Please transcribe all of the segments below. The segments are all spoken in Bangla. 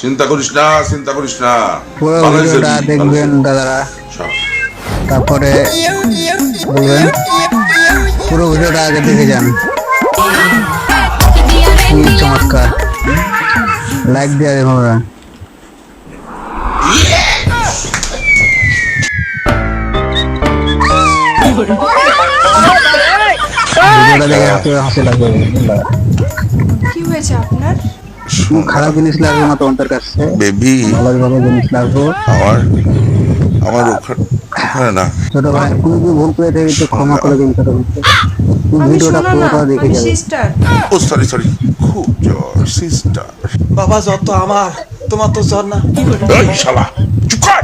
চিন্তা করিস না পুরো ভিডিওটা দেখবেন দাদারা, তারপরে বলবেন। পুরো ভিডিওটা আগে দেখে যান, খুবই চমৎকার। লাইক দেওয়া দেখুন। ভিডিওটা দেখে হাসি লাগবে। কি হয়েছে আপনার? খারাপ জিনিস লাগবে না তোমাদের কাছে, বেবি ভালো জিনিস লাগবে। আমার ওখানে না। ছোট ভাই, তুমি কি ভুল করে থাকি তো ক্ষমা করে দিন ছোট ভাই। তুমি ভিডিওটা পুরোটা দেখে যাবে। সিস্টার, ও সরি খুব জ্বর সিস্টার। বাবা জ্বর তো আমার, তোমার তো জ্বর না। এই শালা চুপ কর।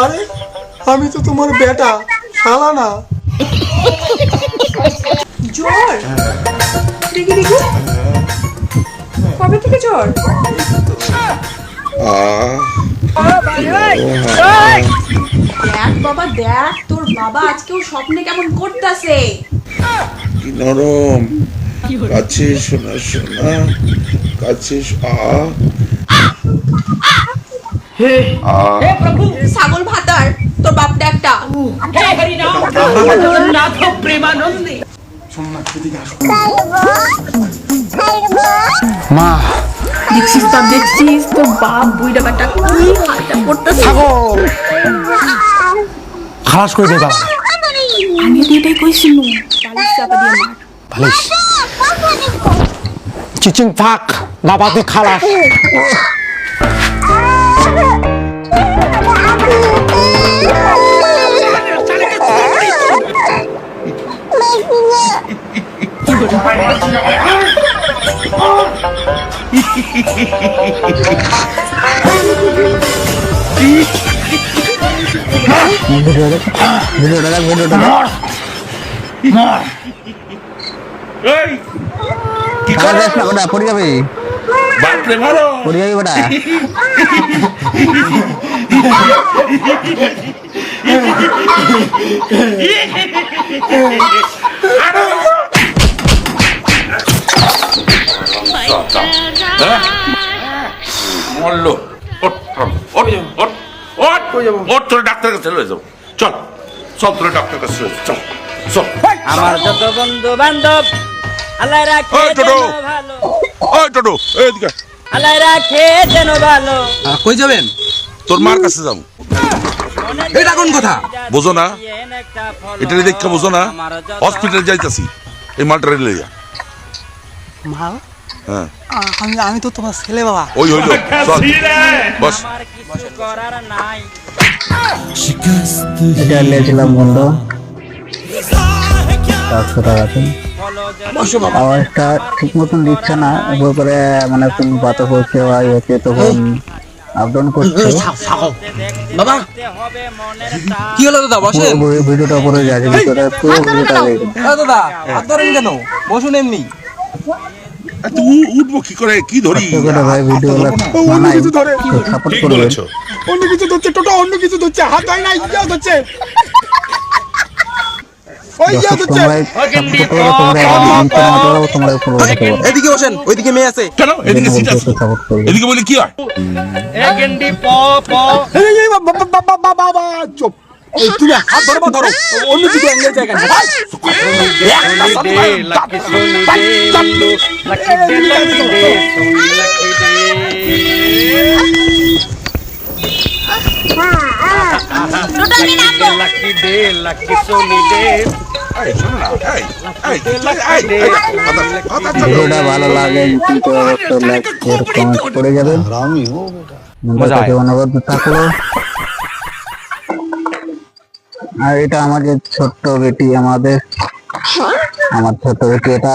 আরে আমি তো তোমার বেটা, শালা না। জ্বর? দেখি কবে থেকে জ্বর? দেখ বাবা দেখ, তোর বাবা আজকেও স্বপ্নে কেমন করতেছে। কি নরম কাছে শোনা কাছে ছাগল ভাতার তোর বাপটা একটা। মা দেখছিস তোর বাপ বুইটা বাটা কি হালটা করতেছে। খালাস করে দে বাবা। আমি তো এটাই কইছিলাম, বালিশ চাপা দিয়ে মার। ভালিস চিচিং থাক, বাবা তুই খালাস। পড়ে যাবে, বাপরে মারো পড়ে যাবে বেটা। মরলো। তোর ডাক্তার কাছে লয়ে যাবো। চল তোর ডাক্তার কাছে লয়ে যাবো। চল আমার যত বন্ধু বান্ধব আল্লাহ রাখে যেন ভালো, ওই টোটো এদিকে আল্লাহ রাখে যেন ভালো। কই যাবেন? তোর মার কাছে যাবো। এটা কোন কথা? বোঝো না? এটা দেখে বোঝো না? হসপিটাল যাইতাছি এই মালটা রেলে যা। মা, হ্যাঁ আমি তো তোমার ছেলে বাবা। ওই হইলো। চল বস। আমার কিছু করার নাই। এটা নিয়েছিলাম বন্ধু 400 টাকাতে। আওয়াজটা ঠিক মতন দিচ্ছে না, উপর করে মানে কোন বাতা করছে বা ইয়েতে তখন আপডাউন করছে। বাবা কি হলো দাদা? বসেন। ভিডিওটা উপরে যাচ্ছে, ভিডিওটা পুরো ভিডিওটা দেখুন। দাদা হাত ধরেন কেন? বসুন এমনি। তুই উঠবো কি করে? কি ধরি? ভাই ভিডিও বানাই সাপোর্ট ঠিক করবেন। বলেছো। অন্য কিছু ধরছে, টোটো অন্য কিছু ধরছে, হাত হয় না, ইয়া ধরছে। এদিকে বসেন, ওইদিকে মেয়ে আছে। কেন এদিকে সিট আছে? এদিকে বলে কি হয়? বাবা চুপ। তুমি হাত ধরো ধরো, অন্য কিছু অ্যাঙ্গেল জায়গা না। ভিডিওটা ভালো লাগে কিন্তু অবশ্যই লাইক শেয়ার কমেন্ট করে যাবেন। অনুরোধ থাকলো। আর এটা আমাদের ছোট্ট বেটি, আমার ছোট্ট বেটি এটা।